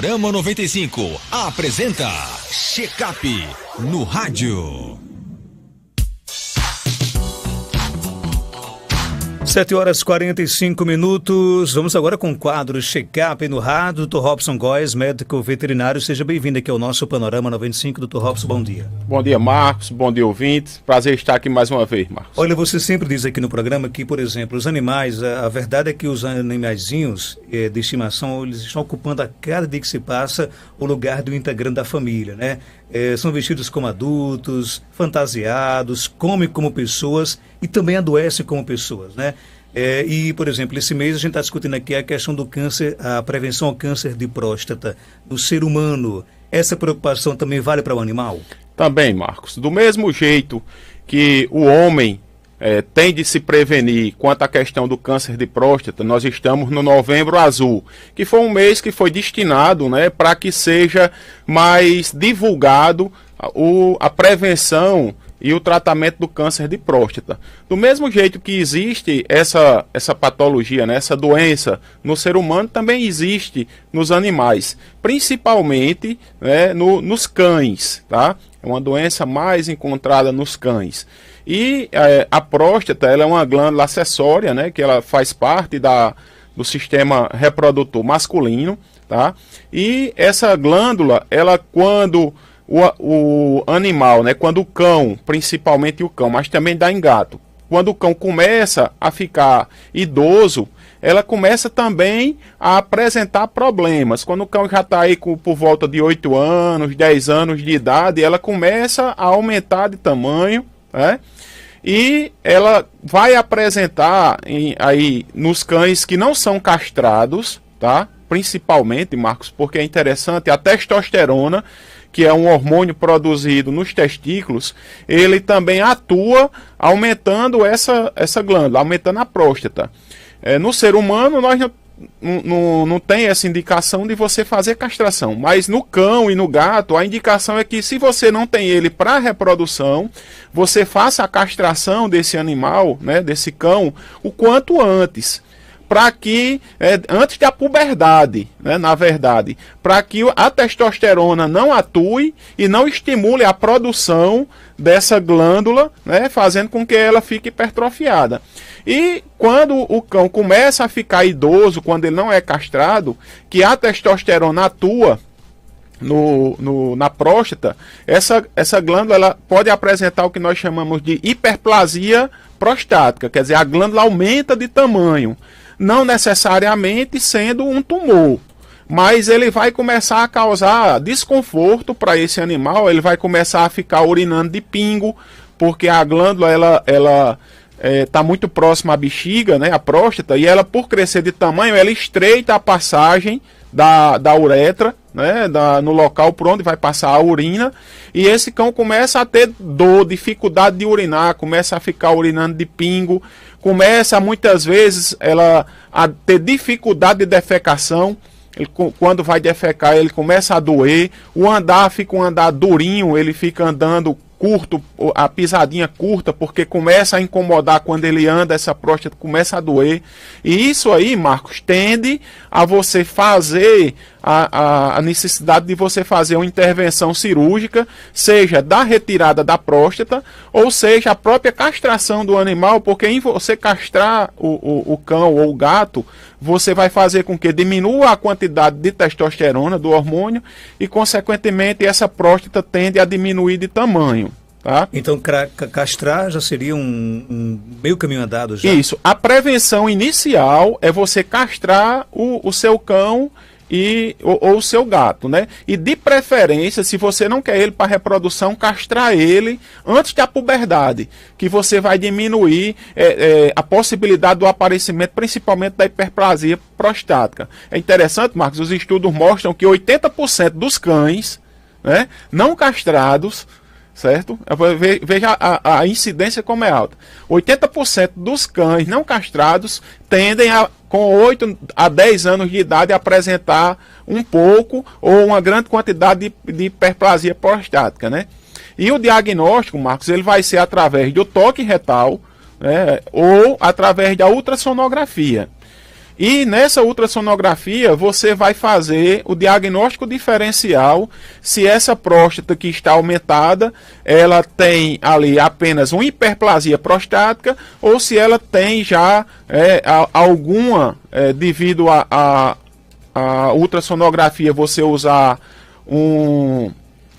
Panorama 95 apresenta Check-up no rádio. 7h45. Vamos agora com o quadro Check-up no rádio. Dr. Robson Góes, médico veterinário. Seja bem-vindo aqui ao nosso Panorama 95. Dr. Robson, bom dia. Bom dia, Marcos. Bom dia, ouvintes. Prazer estar aqui mais uma vez, Marcos. Olha, você sempre diz aqui no programa que, por exemplo, os animais, a verdade é que os animaizinhos de estimação, eles estão ocupando a cada dia que se passa o lugar do integrante da família, né? São vestidos como adultos, fantasiados, comem como pessoas e também adoecem como pessoas, né? E, por exemplo, esse mês a gente está discutindo aqui a questão do câncer, a prevenção ao câncer de próstata do ser humano. Essa preocupação também vale para o animal? Também, Marcos. Do mesmo jeito que o homem tem de se prevenir quanto à questão do câncer de próstata, nós estamos no Novembro Azul, que foi um mês que foi destinado, né, para que seja mais divulgado a prevenção e o tratamento do câncer de próstata. Do mesmo jeito que existe essa patologia, né, essa doença no ser humano, também existe nos animais, principalmente, né, nos cães, tá? É uma doença mais encontrada nos cães. E a próstata, ela é uma glândula acessória, né, que ela faz parte do sistema reprodutor masculino, tá? E essa glândula, ela quando o animal, né, quando o cão, principalmente o cão, mas também dá em gato, quando o cão começa a ficar idoso, ela começa também a apresentar problemas. Quando o cão já está aí por volta de 8 anos, 10 anos de idade, ela começa a aumentar de tamanho, né? E ela vai apresentar aí nos cães que não são castrados, tá? Principalmente, Marcos, porque é interessante, a testosterona, que é um hormônio produzido nos testículos, ele também atua aumentando essa glândula, aumentando a próstata. No ser humano, nós não tem essa indicação de você fazer castração, mas no cão e no gato, a indicação é que se você não tem ele para reprodução, você faça a castração desse animal, né, desse cão, o quanto antes. Para que, antes da puberdade, né, na verdade, para que a testosterona não atue e não estimule a produção dessa glândula, né, fazendo com que ela fique hipertrofiada. E quando o cão começa a ficar idoso, quando ele não é castrado, que a testosterona atua na próstata, essa glândula ela pode apresentar o que nós chamamos de hiperplasia prostática, quer dizer, a glândula aumenta de tamanho. Não necessariamente sendo um tumor, mas ele vai começar a causar desconforto para esse animal, ele vai começar a ficar urinando de pingo, porque a glândula ela está muito próxima à bexiga, né, a próstata, e ela, por crescer de tamanho, ela estreita a passagem da uretra, né, no local por onde vai passar a urina, e esse cão começa a ter dor, dificuldade de urinar, começa a ficar urinando de pingo, começa muitas vezes a ter dificuldade de defecação. Quando vai defecar, ele começa a doer, o andar fica um andar durinho, ele fica andando curto, a pisadinha curta, porque começa a incomodar quando ele anda, essa próstata começa a doer. E isso aí, Marcos, tende a você fazer a necessidade de você fazer uma intervenção cirúrgica, seja da retirada da próstata, ou seja, a própria castração do animal, porque em você castrar o cão ou o gato, você vai fazer com que diminua a quantidade de testosterona do hormônio e, consequentemente, essa próstata tende a diminuir de tamanho. Tá? Então, castrar já seria um meio caminho andado já? Isso. A prevenção inicial é você castrar o seu cão ou o seu gato, né? E de preferência, se você não quer ele para reprodução, castrar ele antes da puberdade, que você vai diminuir a possibilidade do aparecimento, principalmente da hiperplasia prostática. É interessante, Marcos, os estudos mostram que 80% dos cães, né, não castrados, certo? Veja a incidência como é alta. 80% dos cães não castrados tendem com 8 a 10 anos de idade a apresentar um pouco ou uma grande quantidade de hiperplasia prostática, né? E o diagnóstico, Marcos, ele vai ser através do toque retal, né, ou através da ultrassonografia. E nessa ultrassonografia você vai fazer o diagnóstico diferencial se essa próstata que está aumentada, ela tem ali apenas uma hiperplasia prostática ou se ela tem já alguma, devido a ultrassonografia você usar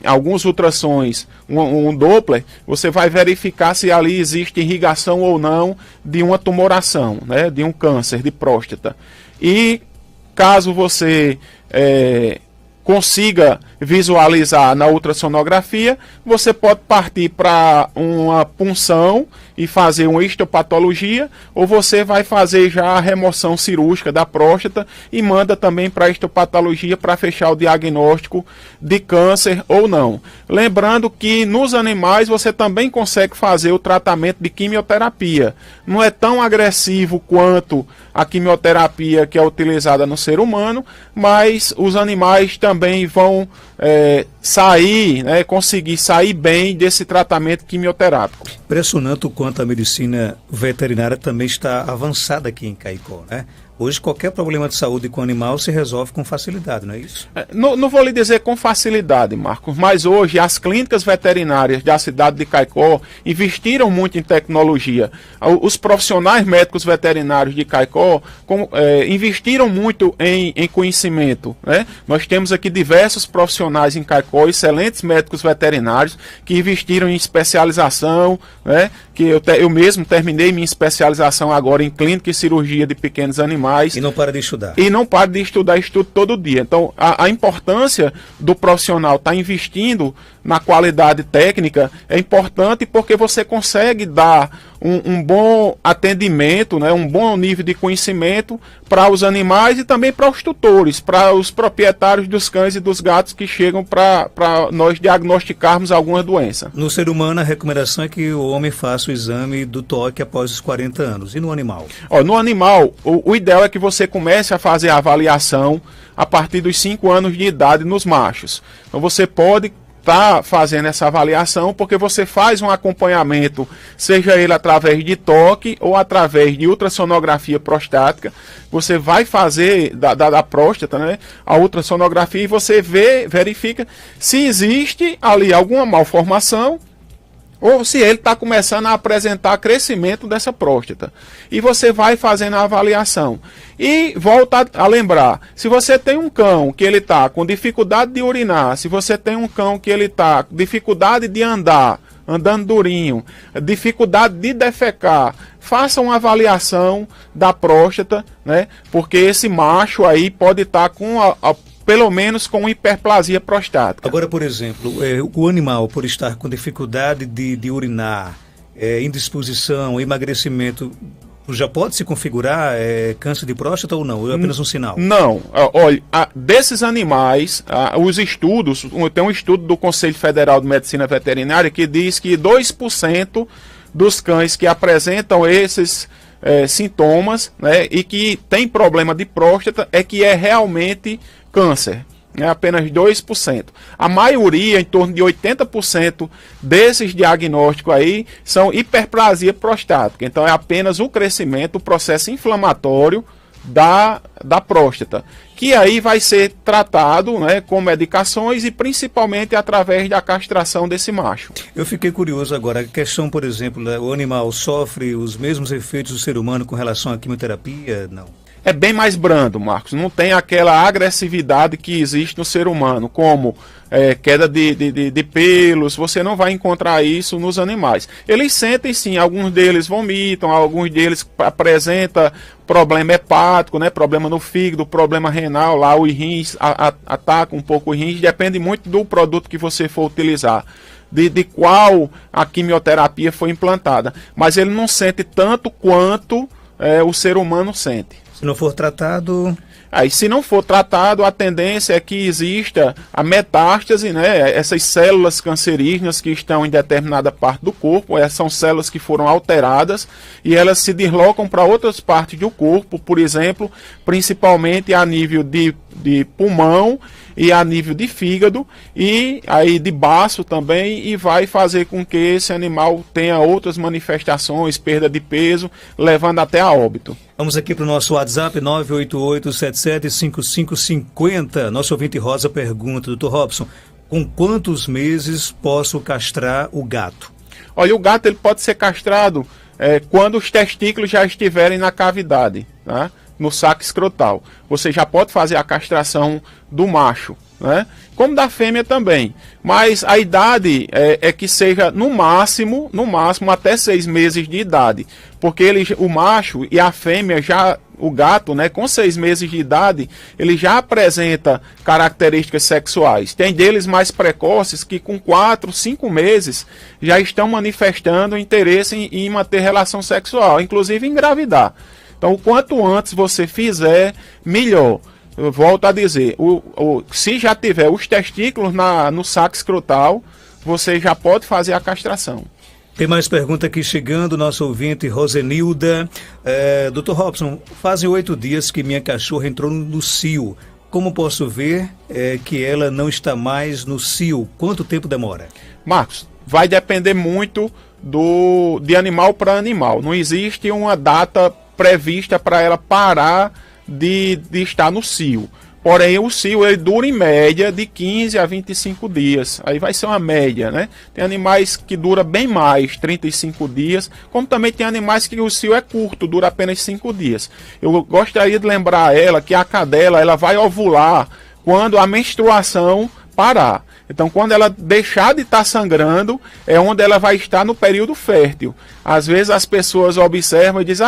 alguns ultrassons, um Doppler, você vai verificar se ali existe irrigação ou não de uma tumoração, né, de um câncer de próstata. E caso você consiga visualizar na ultrassonografia, você pode partir para uma punção e fazer uma histopatologia, ou você vai fazer já a remoção cirúrgica da próstata e manda também para a histopatologia para fechar o diagnóstico de câncer ou não. Lembrando que nos animais você também consegue fazer o tratamento de quimioterapia. Não é tão agressivo quanto a quimioterapia que é utilizada no ser humano, mas os animais também vão sair, né, conseguir sair bem desse tratamento quimioterápico. Impressionante o quanto a medicina veterinária também está avançada aqui em Caicó, né? Hoje qualquer problema de saúde com o animal se resolve com facilidade, não é isso? Não vou lhe dizer com facilidade, Marcos, mas hoje as clínicas veterinárias da cidade de Caicó investiram muito em tecnologia. Os profissionais médicos veterinários de Caicó investiram muito em conhecimento, né? Nós temos aqui diversos profissionais em Caicó, excelentes médicos veterinários que investiram em especialização, né? Que eu mesmo terminei minha especialização agora em clínica e cirurgia de pequenos animais. E não para de estudar. E não para de estudar, estudo todo dia. Então, a importância do profissional estar investindo na qualidade técnica é importante porque você consegue dar um bom atendimento, né, um bom nível de conhecimento para os animais e também para os tutores, para os proprietários dos cães e dos gatos que chegam para nós diagnosticarmos alguma doença. No ser humano, a recomendação é que o homem faça o exame do toque após os 40 anos. E no animal? No animal, o ideal é que você comece a fazer a avaliação a partir dos 5 anos de idade nos machos. Então você pode fazendo essa avaliação porque você faz um acompanhamento, seja ele através de toque ou através de ultrassonografia prostática. Você vai fazer da próstata, né, a ultrassonografia e você verifica se existe ali alguma malformação ou se ele está começando a apresentar crescimento dessa próstata. E você vai fazendo a avaliação. E volta a lembrar, se você tem um cão que ele está com dificuldade de urinar, se você tem um cão que ele está com dificuldade de andar, andando durinho, dificuldade de defecar, faça uma avaliação da próstata, né? Porque esse macho aí pode estar com pelo menos com hiperplasia prostática. Agora, por exemplo, o animal, por estar com dificuldade de urinar, indisposição, emagrecimento, já pode se configurar câncer de próstata ou não? Ou é apenas um sinal? Não. Olha, desses animais, os estudos, tem um estudo do Conselho Federal de Medicina Veterinária que diz que 2% dos cães que apresentam esses sintomas, né, e que tem problema de próstata que é realmente câncer. Apenas 2%. A maioria, em torno de 80% desses diagnósticos aí, são hiperplasia prostática. Então é apenas o crescimento, o processo inflamatório da próstata, que aí vai ser tratado, né, com medicações e principalmente através da castração desse macho. Eu fiquei curioso agora, a questão, por exemplo, o animal sofre os mesmos efeitos do ser humano com relação à quimioterapia? Não. É bem mais brando, Marcos. Não tem aquela agressividade que existe no ser humano, como queda de pelos. Você não vai encontrar isso nos animais. Eles sentem sim, alguns deles vomitam, alguns deles apresentam problema hepático, né? Problema no fígado, problema renal, lá os rins atacam um pouco os rins. Depende muito do produto que você for utilizar. De qual a quimioterapia foi implantada. Mas ele não sente tanto quanto o ser humano sente. Se não for tratado... Aí, se não for tratado, a tendência é que exista a metástase, né? Essas células cancerígenas que estão em determinada parte do corpo, são células que foram alteradas e elas se deslocam para outras partes do corpo, por exemplo, principalmente a nível de pulmão e a nível de fígado e aí de baço também, e vai fazer com que esse animal tenha outras manifestações, perda de peso, levando até a óbito. Vamos aqui para o nosso WhatsApp, 988-775550. Nosso ouvinte Rosa pergunta, doutor Robson, com quantos meses posso castrar o gato? Olha, o gato ele pode ser castrado quando os testículos já estiverem na cavidade, tá? No saco escrotal. Você já pode fazer a castração do macho, né? Como da fêmea também. Mas a idade é que seja no máximo até 6 meses de idade. Porque o macho e a fêmea o gato, né, com 6 meses de idade, ele já apresenta características sexuais. Tem deles mais precoces que com 4, 5 meses já estão manifestando interesse em manter relação sexual, inclusive engravidar. Então, o quanto antes você fizer, melhor. Eu volto a dizer, se já tiver os testículos no saco escrotal, você já pode fazer a castração. Tem mais pergunta aqui chegando, nosso ouvinte Rosenilda. Dr. Robson, fazem 8 dias que minha cachorra entrou no cio. Como posso ver que ela não está mais no cio? Quanto tempo demora? Marcos, vai depender muito de animal para animal. Não existe uma data prevista para ela parar de estar no cio. Porém, o cio ele dura em média de 15 a 25 dias. Aí vai ser uma média, né? Tem animais que dura bem mais, 35 dias, como também tem animais que o cio é curto, dura apenas 5 dias. Eu gostaria de lembrar ela que a cadela ela vai ovular quando a menstruação parar. Então, quando ela deixar de estar sangrando, é onde ela vai estar no período fértil. Às vezes as pessoas observam e dizem,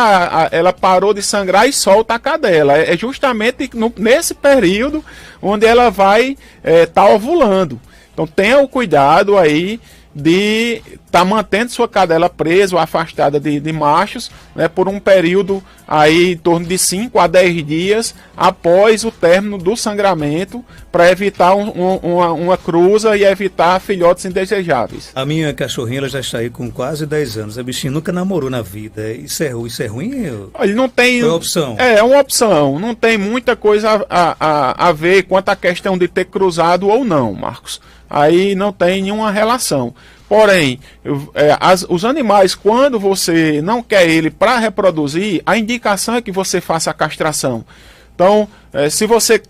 ela parou de sangrar e solta a cadela. É justamente nesse período onde ela vai estar ovulando. Então, tenha o cuidado aí de estar mantendo sua cadela presa ou afastada de machos, né, por um período aí em torno de 5 a 10 dias após o término do sangramento, para evitar uma cruza e evitar filhotes indesejáveis. A minha cachorrinha ela já está aí com quase 10 anos. A bichinha nunca namorou na vida. Isso é ruim? Olha, não tem. Foi uma opção. É uma opção. Não tem muita coisa a ver quanto à questão de ter cruzado ou não, Marcos. Aí não tem nenhuma relação. Porém, os animais, quando você não quer ele para reproduzir, a indicação é que você faça a castração. Então, se você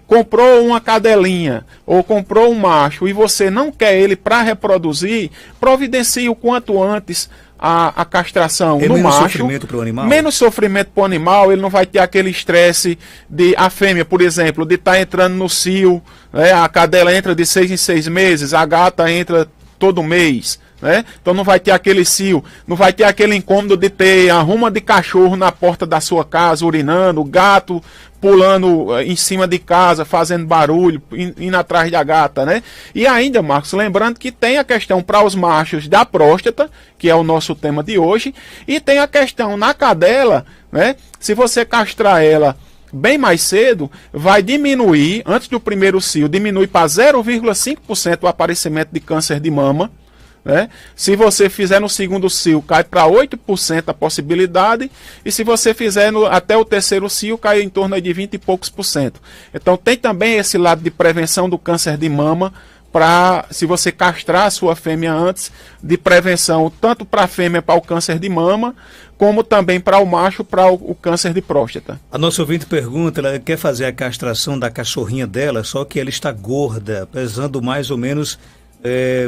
comprou uma cadelinha ou comprou um macho e você não quer ele para reproduzir, providencie o quanto antes a castração no macho. Menos sofrimento para o animal? Menos sofrimento para o animal, ele não vai ter aquele estresse de a fêmea, por exemplo, de estar entrando no cio, né? A cadela entra de 6 em 6 meses, a gata entra todo mês, né? Então não vai ter aquele cio, não vai ter aquele incômodo de ter a ruma de cachorro na porta da sua casa urinando, o gato pulando em cima de casa, fazendo barulho, indo atrás da gata, né? E ainda, Marcos, lembrando que tem a questão para os machos da próstata, que é o nosso tema de hoje, e tem a questão na cadela, né? Se você castrar ela bem mais cedo, vai diminuir, antes do primeiro cio, diminui para 0,5% o aparecimento de câncer de mama, né? Se você fizer no segundo cio, cai para 8% a possibilidade, e se você fizer até o terceiro cio, cai em torno de 20 e poucos por cento. Então tem também esse lado de prevenção do câncer de mama, se você castrar a sua fêmea antes, de prevenção tanto para a fêmea para o câncer de mama, como também para o macho para o câncer de próstata. A nossa ouvinte pergunta, ela quer fazer a castração da cachorrinha dela, só que ela está gorda, pesando mais ou menos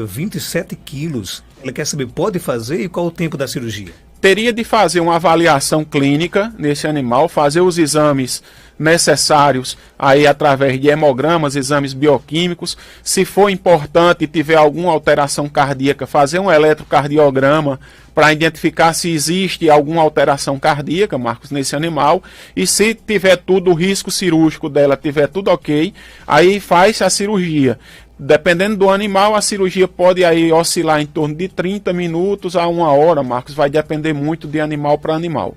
27 quilos. Ela quer saber, pode fazer e qual o tempo da cirurgia? Teria de fazer uma avaliação clínica nesse animal, fazer os exames necessários aí através de hemogramas, exames bioquímicos. Se for importante e tiver alguma alteração cardíaca, fazer um eletrocardiograma para identificar se existe alguma alteração cardíaca, Marcos, nesse animal. E se tiver tudo, o risco cirúrgico dela tiver tudo ok, aí faz a cirurgia. Dependendo do animal, a cirurgia pode aí oscilar em torno de 30 minutos a 1 hora, Marcos. Vai depender muito de animal para animal.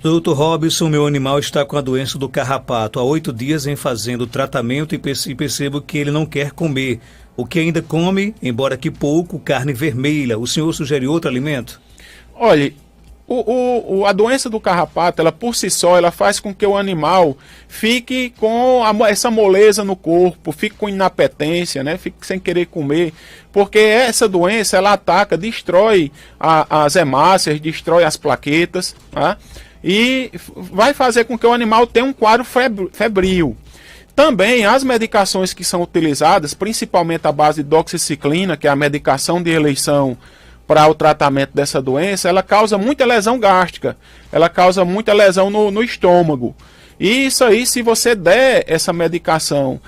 Doutor Robson, meu animal está com a doença do carrapato. Há 8 dias em fazendo tratamento e percebo que ele não quer comer. O que ainda come, embora que pouco, carne vermelha. O senhor sugere outro alimento? Olha, A doença do carrapato, ela por si só, ela faz com que o animal fique com essa moleza no corpo, fique com inapetência, né? Fique sem querer comer, porque essa doença, ela ataca, destrói as hemácias, destrói as plaquetas, tá? E vai fazer com que o animal tenha um quadro febril. Também as medicações que são utilizadas, principalmente a base de doxiciclina, que é a medicação de eleição para o tratamento dessa doença, ela causa muita lesão gástrica, ela causa muita lesão no estômago. E isso aí, se você der essa medicação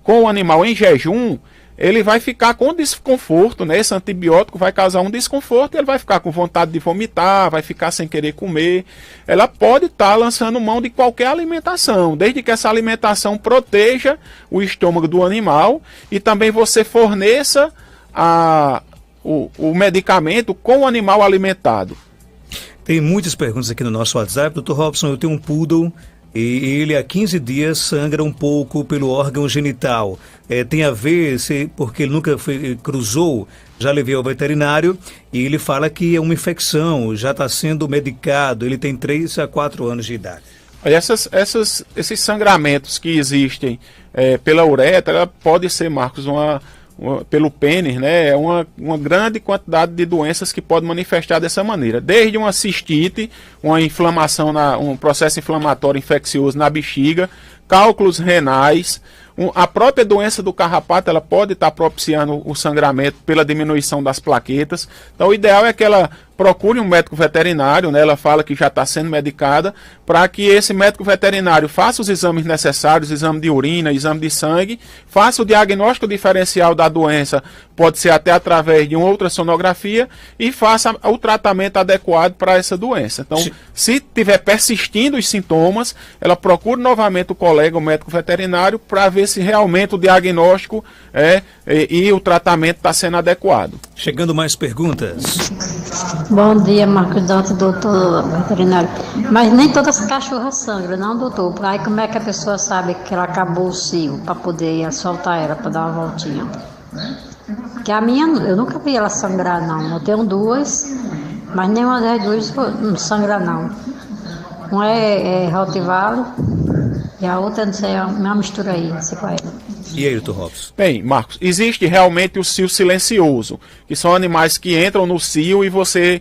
com o animal em jejum, ele vai ficar com desconforto, né? Esse antibiótico vai causar um desconforto, ele vai ficar com vontade de vomitar, vai ficar sem querer comer. Ela pode estar lançando mão de qualquer alimentação, desde que essa alimentação proteja o estômago do animal e também você forneça o medicamento com o animal alimentado. Tem muitas perguntas aqui no nosso WhatsApp. Dr. Robson, eu tenho um poodle e ele há 15 dias sangra um pouco pelo órgão genital. Tem a ver, porque ele nunca cruzou, já levei ao veterinário e ele fala que é uma infecção, já está sendo medicado, ele tem 3 a 4 anos de idade. Esses sangramentos que existem pela uretra, pode ser, Marcos, pelo pênis, né, é uma grande quantidade de doenças que pode manifestar dessa maneira, desde uma cistite, uma inflamação, um processo inflamatório infeccioso na bexiga, cálculos renais, a própria doença do carrapato, ela pode estar propiciando o sangramento pela diminuição das plaquetas. Então o ideal é que ela procure um médico veterinário, né? Ela fala que já está sendo medicada, para que esse médico veterinário faça os exames necessários, exame de urina, exame de sangue, faça o diagnóstico diferencial da doença, pode ser até através de uma ultrassonografia, e faça o tratamento adequado para essa doença. Então, se tiver persistindo os sintomas, ela procure novamente o colega, o médico veterinário, para ver se realmente o diagnóstico e o tratamento está sendo adequado. Chegando mais perguntas. Bom dia, Marcos Dante, doutor veterinário. Mas nem todas as cachorras sangram, não, doutor? Aí como é que a pessoa sabe que ela acabou o cio para poder soltar ela, para dar uma voltinha? Que a minha, eu nunca vi ela sangrar, não. Eu tenho 2, mas nenhuma das 2 não sangra, não. Uma é Rottweiler e a outra, não sei, é uma mistura aí, não sei qual é. E aí, Dr. Robson? Bem, Marcos, existe realmente o cio silencioso, que são animais que entram no cio e você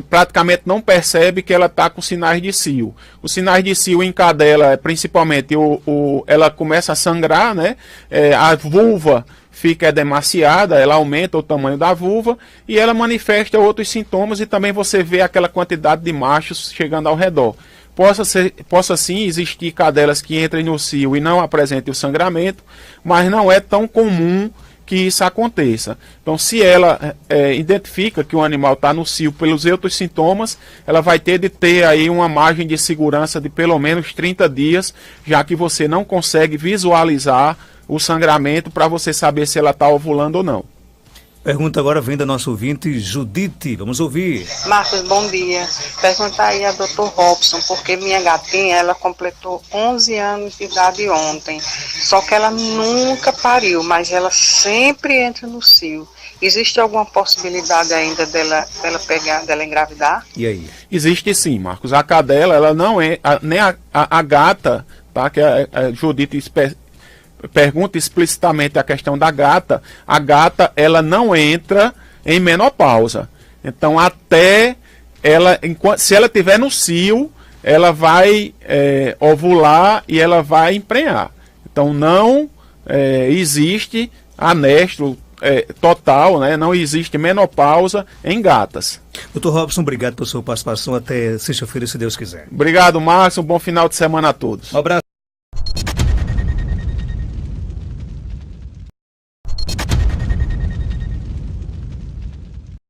praticamente não percebe que ela está com sinais de cio. Os sinais de cio em cadela, principalmente, ela começa a sangrar, né? A vulva fica edemaciada, ela aumenta o tamanho da vulva e ela manifesta outros sintomas e também você vê aquela quantidade de machos chegando ao redor. Possa sim existir cadelas que entrem no cio e não apresentem o sangramento, mas não é tão comum que isso aconteça. Então, se ela identifica que o animal está no cio pelos outros sintomas, ela vai ter de ter aí uma margem de segurança de pelo menos 30 dias, já que você não consegue visualizar o sangramento para você saber se ela está ovulando ou não. Pergunta agora vem da nossa ouvinte Judite. Vamos ouvir. Marcos, bom dia. Perguntar aí a Dr. Robson, porque minha gatinha, ela completou 11 anos de idade ontem. Só que ela nunca pariu, mas ela sempre entra no cio. Existe alguma possibilidade ainda dela engravidar? E aí? Existe sim, Marcos. A cadela, ela não é, nem a gata, tá? Que a Judite pergunta explicitamente a questão da gata. A gata, ela não entra em menopausa. Então, até ela, se ela estiver no cio, ela vai ovular e ela vai emprenhar. Então, não existe anestro total, né? Não existe menopausa em gatas. Dr. Robson, obrigado pela sua participação. Até sexta-feira, se Deus quiser. Obrigado, Márcio. Um bom final de semana a todos. Um abraço.